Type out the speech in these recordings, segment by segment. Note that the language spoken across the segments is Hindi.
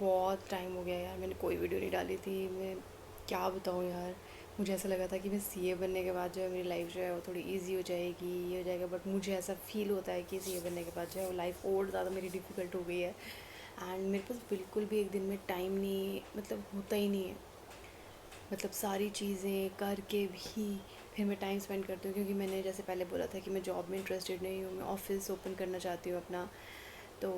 बहुत टाइम हो गया यार, मैंने कोई वीडियो नहीं डाली थी। मैं क्या बताऊँ यार, मुझे ऐसा लगा था कि मैं सीए बनने के बाद जो है मेरी लाइफ जो है वो थोड़ी इजी हो जाएगी, ये हो जाएगा। बट मुझे ऐसा फील होता है कि सीए बनने के बाद जो है वो लाइफ और ज़्यादा मेरी डिफ़िकल्ट हो गई है। एंड मेरे पास बिल्कुल भी एक दिन में टाइम नहीं, मतलब होता ही नहीं है। मतलब सारी चीज़ें करके भी फिर मैं टाइम स्पेंड करती हूँ, क्योंकि मैंने जैसे पहले बोला था कि मैं जॉब में इंटरेस्टेड नहीं हूँ, मैं ऑफ़िस ओपन करना चाहती हूँ अपना। तो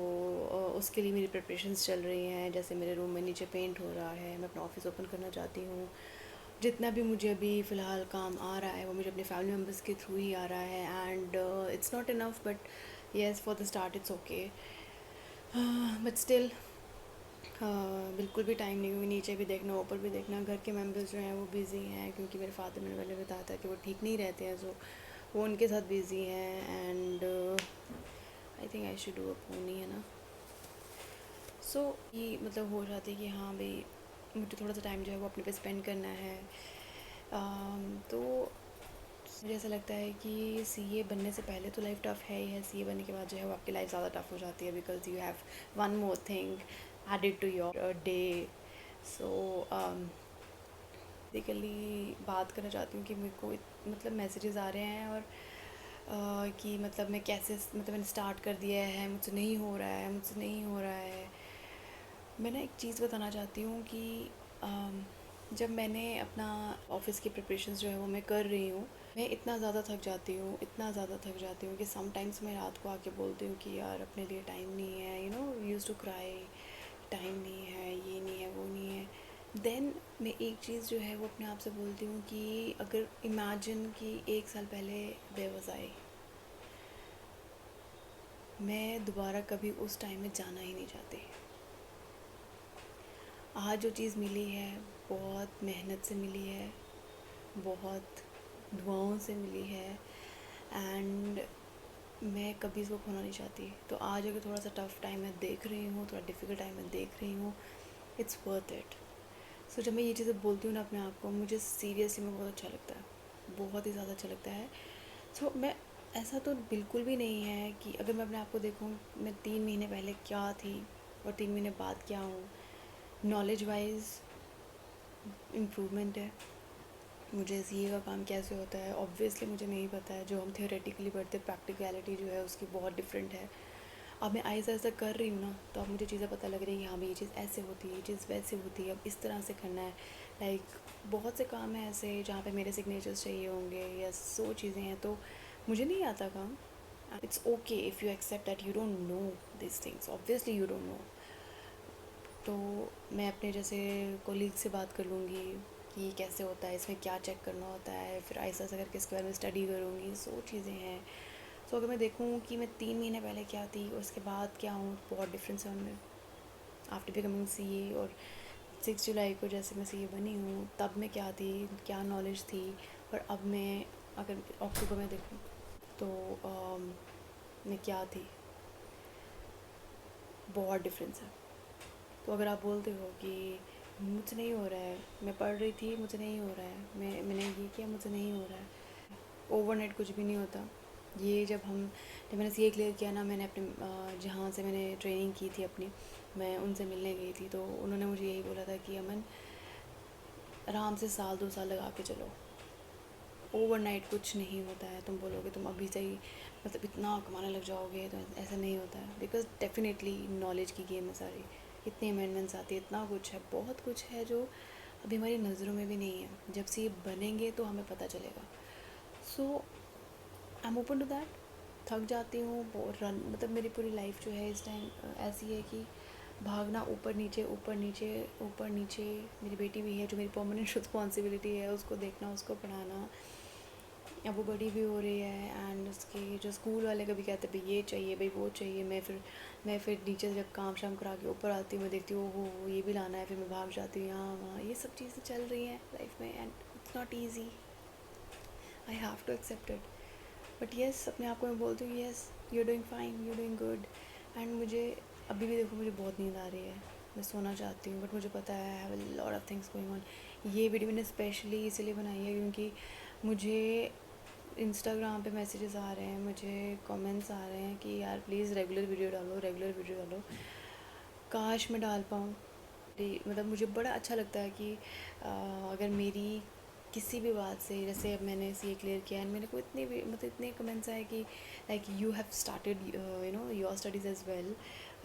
उसके लिए मेरी प्रिपरेशंस चल रही हैं। जैसे मेरे रूम में नीचे पेंट हो रहा है, मैं अपना ऑफ़िस ओपन करना चाहती हूँ। जितना भी मुझे अभी फ़िलहाल काम आ रहा है वो मुझे अपने फैमिली मेम्बर्स के थ्रू ही आ रहा है। And it's not enough, but yes for the start it's okay. But still बिल्कुल भी टाइम नहीं हुई। नीचे भी देखना, ऊपर भी देखना, घर के मेंबर्स जो हैं वो बिज़ी हैं, क्योंकि मेरे फादर, मैंने पहले बताया था कि वो ठीक नहीं रहते हैं, सो वो उनके साथ बिज़ी हैं। And I think I should do a pony, है ना। सो ये मतलब हो जाती है कि हाँ भाई, मुझे थोड़ा सा टाइम जो है वो अपने पे स्पेंड करना है। तो मुझे ऐसा लगता है कि सीए बनने से पहले तो लाइफ टफ़ है ही है, सीए बनने के बाद जो है वो आपकी लाइफ ज़्यादा टफ़ हो जाती है, because you have one more thing added to your day. So basically बात करना चाहती हूँ कि मेरे को मतलब मैसेजेस आ रहे हैं, और कि मतलब मैं कैसे, मतलब मैंने स्टार्ट कर दिया है, मुझसे नहीं हो रहा है, मुझसे नहीं हो रहा है। मैं ना एक चीज़ बताना चाहती हूँ कि जब मैंने अपना ऑफ़िस की प्रिपरेशंस जो है वो मैं कर रही हूँ, मैं इतना ज़्यादा थक जाती हूँ, इतना ज़्यादा थक जाती हूँ कि समटाइम्स मैं रात को आके बोलती हूँ कि यार अपने लिए टाइम नहीं है, यूज़ टू क्राई, टाइम नहीं है, ये नहीं है, वो नहीं है। देन मैं एक चीज़ जो है वो अपने आप से बोलती हूँ कि अगर इमेजिन कि 1 साल पहले देयर वाज़ आई, मैं दोबारा कभी उस टाइम में जाना ही नहीं चाहती। आज जो चीज़ मिली है बहुत मेहनत से मिली है, बहुत दुआओं से मिली है। एंड मैं कभी इसको खोना नहीं चाहती। तो आज अगर थोड़ा सा टफ़ टाइम मैं देख रही हूँ, थोड़ा डिफ़िकल्ट टाइम मैं देख रही हूँ, इट्स वर्थ इट। सो जब मैं ये चीज़ें बोलती हूँ ना अपने आप को, मुझे सीरियसली में बहुत अच्छा लगता है, बहुत ही ज़्यादा अच्छा लगता है। सो मैं, ऐसा तो बिल्कुल भी नहीं है कि अगर मैं अपने आप को देखूँ, मैं 3 महीने पहले क्या थी और 3 महीने बाद क्या हूँ। नॉलेज वाइज इम्प्रूवमेंट है। मुझे सीए का काम कैसे होता है ऑब्वियसली मुझे नहीं पता है। जो हम थियोरेटिकली पढ़ते, प्रैक्टिकलिटी जो है उसकी बहुत डिफरेंट है। अब मैं ऐसा ऐसा कर रही हूँ ना, तो अब मुझे चीज़ें पता लग रही है कि हाँ भाई ये चीज़ ऐसे होती है, ये चीज़ वैसे होती है, अब इस तरह से करना है। लाइक बहुत से काम हैं ऐसे जहाँ पे मेरे सिग्नेचर्स चाहिए होंगे, या सो चीज़ें हैं, तो मुझे नहीं आता काम। It's okay if you accept that you don't know this things, obviously you don't know. तो मैं अपने जैसे कोलीग से बात कर लूँगी कि कैसे होता है, इसमें क्या चेक करना होता है, फिर ऐसा ऐसा करके इसके बारे में स्टडी करूँगी, सो चीज़ें हैं। सो अगर मैं देखूँ कि मैं 3 महीने पहले क्या थी और उसके बाद क्या हूँ, बहुत डिफरेंस है उनमें। आफ्टर बिकमिंग सीए, और 6 जुलाई को जैसे मैं सीए बनी हूँ, तब मैं क्या थी, क्या नॉलेज थी, और अब मैं अगर अक्टूबर में देखूँ तो मैं क्या थी, बहुत डिफरेंस है। तो अगर आप बोलते हो कि मुझसे नहीं हो रहा है, मैं पढ़ रही थी मुझसे नहीं हो रहा है, मैंने ये किया मुझसे नहीं हो रहा है, ओवरनाइट कुछ भी नहीं होता। ये जब मैंने सीए क्लियर किया ना, मैंने अपने जहाँ से मैंने ट्रेनिंग की थी अपनी, मैं उनसे मिलने गई थी, तो उन्होंने मुझे यही बोला था कि अमन, आराम से 1-2 साल लगा के चलो, ओवरनाइट कुछ नहीं होता है। तुम बोलोगे तुम अभी से ही मतलब इतना कमाने लग जाओगे, तो ऐसा नहीं होता है। बिकॉज डेफिनेटली नॉलेज की गेम है सारी, इतनी अमेंडमेंट्स आती है, इतना कुछ है, बहुत कुछ है जो अभी हमारी नज़रों में भी नहीं है। जब से ये बनेंगे तो हमें पता चलेगा। So I am open to that. थक जाती हूँ, रन मतलब मेरी पूरी लाइफ जो है इस टाइम ऐसी है कि भागना, ऊपर नीचे, ऊपर नीचे, ऊपर नीचे। मेरी बेटी भी है जो मेरी परमानेंट रिस्पॉन्सिबिलिटी है, उसको देखना, उसको पढ़ाना। अब वो बड़ी भी हो रही है, एंड उसके जो स्कूल वाले कभी कहते भाई ये चाहिए, भाई वो चाहिए, मैं फिर नीचे से जब काम शाम करा के ऊपर आती हूँ, मैं देखती हूँ वो ये भी लाना है, फिर मैं भाग जाती हूँ यहाँ वहाँ। ये सब चीज़ें चल रही हैं लाइफ में, and it's not easy, I have to accept it. But yes, अपने आप को मैं बोलती हूँ yes, you are doing fine, you are doing good. And मुझे अभी भी देखो, मुझे बहुत नींद आ रही है, मैं सोना चाहती हूँ, बट मुझे पता है I have a lot of things going on. ये वीडियो मैंने स्पेशली इसलिए बनाई है क्योंकि मुझे इंस्टाग्राम पे मैसेजेस आ रहे हैं, मुझे कमेंट्स आ रहे हैं कि यार प्लीज़ रेगुलर वीडियो डालो, रेगुलर वीडियो डालो। काश मैं डाल पाऊँ, मतलब मुझे बड़ा अच्छा लगता है कि अगर मेरी किसी भी बात से, जैसे अब मैंने सी ए क्लियर किया एंड मेरे को इतने भी मतलब इतने कमेंट्स आए कि like you have started your studies as well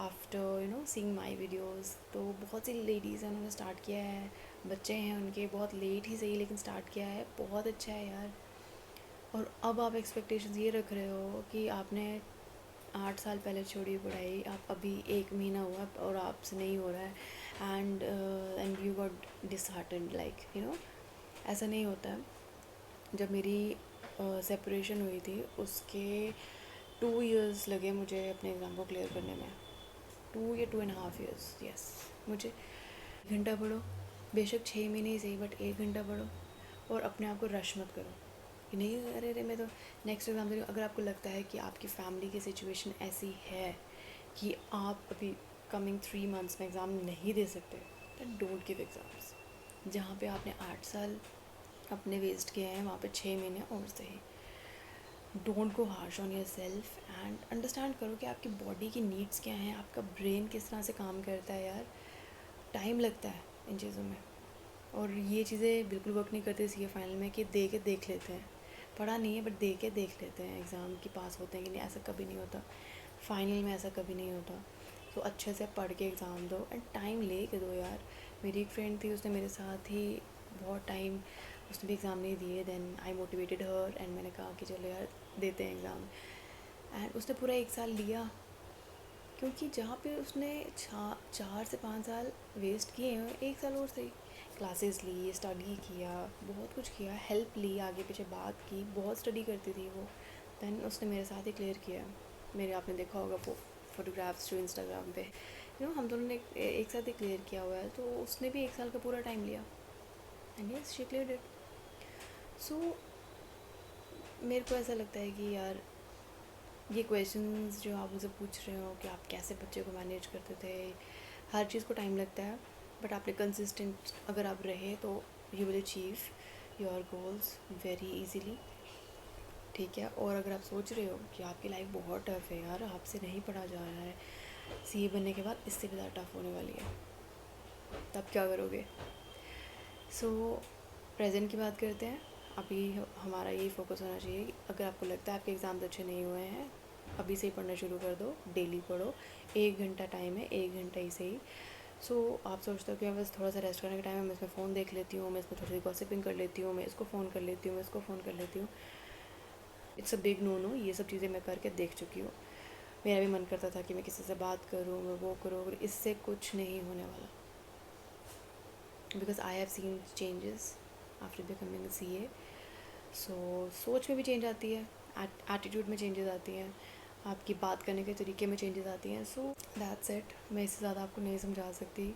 after seeing my videos. तो बहुत सी लेडीज़ हैं, उन्होंने स्टार्ट किया है, बच्चे हैं उनके, बहुत लेट ही सही लेकिन स्टार्ट किया है, बहुत अच्छा है यार। और अब आप एक्सपेक्टेशंस ये रख रहे हो कि आपने 8 साल पहले छोड़ी पढ़ाई, आप अभी 1 महीना हुआ और आपसे नहीं हो रहा है, and you got disheartened, like ऐसा नहीं होता है। जब मेरी सेपरेशन हुई थी उसके 2 इयर्स लगे मुझे अपने एग्ज़ाम को क्लियर करने में। 2 या 2.5 इयर्स, यस। मुझे 1 घंटा पढ़ो, बेशक 6 महीने ही सही, बट 1 घंटा पढ़ो और अपने आप को रश मत करो कि नहीं अरे अरे मैं तो नेक्स्ट एग्ज़ाम दे रही हूँ। अगर आपको लगता है कि आपकी फ़ैमिली की सिचुएशन ऐसी है कि आप अभी कमिंग 3 मंथ्स में एग्ज़ाम नहीं दे सकते, दैन डोंट गिव एग्ज़ाम्स। जहाँ पे आपने 8 साल अपने वेस्ट किए हैं वहाँ पे 6 महीने और सही। Don't go harsh on your self and understand करो कि आपकी बॉडी की नीड्स क्या हैं, आपका ब्रेन किस तरह से काम करता है यार। टाइम लगता है इन चीज़ों में, और ये चीज़ें बिल्कुल वर्क नहीं करती सी ए फाइनल में कि दे के देख लेते हैं। पढ़ा नहीं है बट दे के देख लेते हैं एग्ज़ाम की पास होते हैं कि नहीं, ऐसा कभी नहीं होता। फाइनल में ऐसा कभी नहीं होता। तो अच्छे से पढ़ के एग्ज़ाम दो एंड टाइम ले के दो यार। मेरी एक फ्रेंड थी, उसने मेरे साथ ही बहुत टाइम, उसने भी एग्ज़ाम नहीं दिए, then I motivated her and मैंने कहा कि चलो यार देते हैं एग्ज़ाम। एंड उसने पूरा 1 साल लिया, क्योंकि जहाँ पे उसने 4 से 5 साल वेस्ट किए हैं, 1 साल और सही क्लासेस ली, स्टडी किया, बहुत कुछ किया, हेल्प ली, आगे पीछे बात की, बहुत स्टडी करती थी वो। दैन उसने मेरे साथ ही क्लियर किया। मेरे आपने देखा होगा फोटोग्राफ्स जो इंस्टाग्राम पे, हम दोनों ने एक साथ ही क्लियर किया हुआ है। तो उसने भी 1 साल का पूरा टाइम लिया and yes she cleared it. So मेरे को ऐसा लगता है कि यार ये क्वेश्चंस जो आप मुझसे पूछ रहे हो कि आप कैसे बच्चे को मैनेज करते थे, हर चीज़ को टाइम लगता है, बट आपने कंसिस्टेंट अगर आप रहे तो you will achieve your goals very easily. ठीक है। और अगर आप सोच रहे हो कि आपकी लाइफ बहुत टफ है यार, आपसे नहीं पढ़ा जा रहा है, सी ए बनने के बाद इससे भी ज़्यादा टफ होने वाली है, तब क्या करोगे? सो प्रेजेंट की बात करते हैं। अभी हमारा यही फोकस होना चाहिए कि अगर आपको लगता है आपके एग्ज़ाम्स अच्छे नहीं हुए हैं, अभी से ही पढ़ना शुरू कर दो, डेली पढ़ो। 1 घंटा टाइम है, 1 घंटा ही सही। सो आप सोचते हो कि बस थोड़ा सा रेस्ट करने का टाइम है, मैं इसमें फ़ोन देख लेती हूँ, मैं इसमें थोड़ी सी गॉसिपिंग कर लेती हूँ, मैं इसको फ़ोन कर लेती हूँ, मैं इसको फ़ोन कर लेती हूँ। It's a big no no. ये सब चीज़ें मैं करके देख चुकी हूँ। मेरा भी मन करता था कि मैं किसी से बात करूँ, मैं वो करूँ, इससे कुछ नहीं होने वाला, because I have seen changes after becoming a C A. So सोच में भी चेंज आती है, एटीट्यूड में चेंजेस आती हैं, आपकी बात करने के तरीके में चेंजेस आती हैं। So that's it. मैं इससे ज़्यादा आपको नहीं समझा सकती।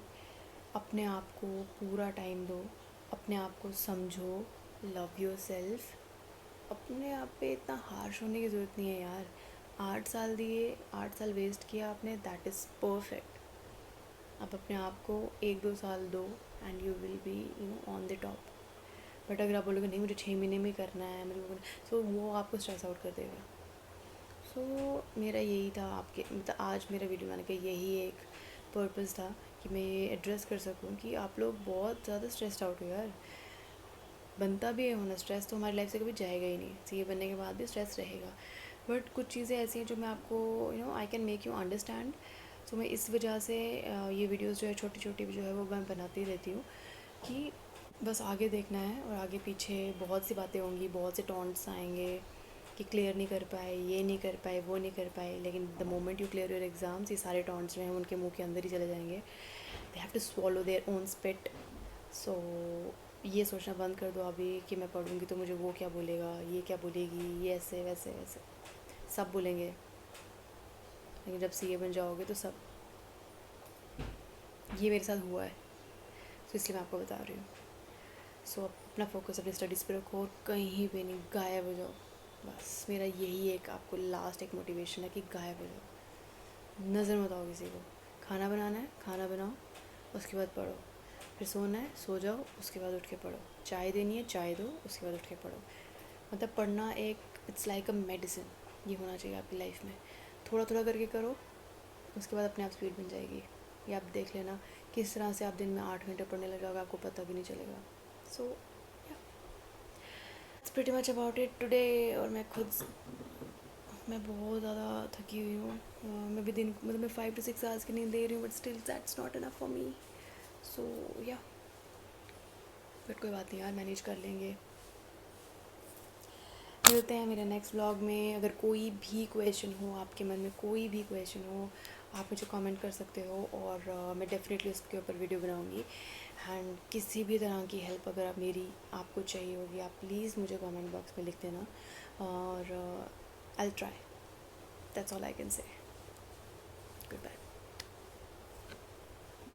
अपने आप को पूरा टाइम दो, अपने आप को समझो, लव योर सेल्फ। अपने आप पे इतना हार्श होने की ज़रूरत नहीं है यार। 8 साल दिए, 8 साल वेस्ट किया आपने, दैट इज़ परफेक्ट। आप अपने आप को 1-2 साल दो and you will be on the top. But अगर आप बोलोगे नहीं मुझे 6 महीने में करना है, मुझे सो वो आपको स्ट्रेस आउट कर देगा। सो मेरा यही था आपके, मतलब आज मेरा वीडियो बनाने का यही एक पर्पज़ था कि मैं ये एड्रेस कर सकूं कि आप लोग बहुत ज़्यादा स्ट्रेस्ड आउट हो यार। बनता भी है होना, स्ट्रेस तो हमारी लाइफ से कभी जाएगा ही नहीं, सी ए बनने के बाद भी स्ट्रेस रहेगा। बट कुछ चीज़ें ऐसी हैं जो मैं आपको I can make you understand. So मैं इस वजह से ये वीडियोस जो है छोटी छोटी जो है वो मैं बनाती रहती हूँ कि बस आगे देखना है, और आगे पीछे बहुत सी बातें होंगी, बहुत से टॉन्ट्स आएंगे कि क्लियर नहीं कर पाए, ये नहीं कर पाए, वो नहीं कर पाए, लेकिन the moment you clear your exams, ये सारे टॉन्ट्स जो हैं उनके मुंह के अंदर ही चले जाएंगे। They have to swallow their own spit. So ये सोचना बंद कर दो अभी कि मैं पढ़ूँगी तो मुझे वो क्या बोलेगा, ये क्या बोलेगी, ये ऐसे वैसे वैसे सब बोलेंगे, लेकिन जब सी ए बन जाओगे तो सब, ये मेरे साथ हुआ है, तो इसलिए मैं आपको बता रही हूँ। सो अपना फोकस अपनी स्टडीज़ पे रखो और कहीं भी नहीं गायब हो जाओ। बस मेरा यही एक आपको लास्ट एक मोटिवेशन है कि गायब हो जाओ, नज़र मत आओ किसी को। खाना बनाना है, खाना बनाओ, उसके बाद पढ़ो। फिर सोना है, सो जाओ, उसके बाद उठ के पढ़ो। चाय देनी है, चाय दो, उसके बाद उठ के पढ़ो। मतलब पढ़ना एक, इट्स लाइक अ मेडिसिन, ये होना चाहिए आपकी लाइफ में। थोड़ा थोड़ा करके करो, उसके बाद अपने आप स्पीड बन जाएगी। ये आप देख लेना किस तरह से आप दिन में 8 घंटे पढ़ने लगे होगा आपको पता भी नहीं चलेगा. So it's pretty much about it today. और मैं बहुत ज़्यादा थकी हुई हूँ. मैं भी दिन मतलब मैं 5 to 6 आवर्स की नींद दे रही हूँ but still that's not enough for me. So yeah but कोई बात नहीं यार, मैनेज कर लेंगे. मिलते हैं मेरे नेक्स्ट व्लॉग में. अगर कोई भी क्वेश्चन हो, आपके मन में कोई भी क्वेश्चन हो, आप मुझे कमेंट कर सकते हो और मैं डेफिनेटली उसके ऊपर वीडियो बनाऊंगी. एंड किसी भी तरह की हेल्प अगर आप आपको चाहिए होगी, आप प्लीज़ मुझे कमेंट बॉक्स में लिख देना और I will try. That's all I can say. Good bye.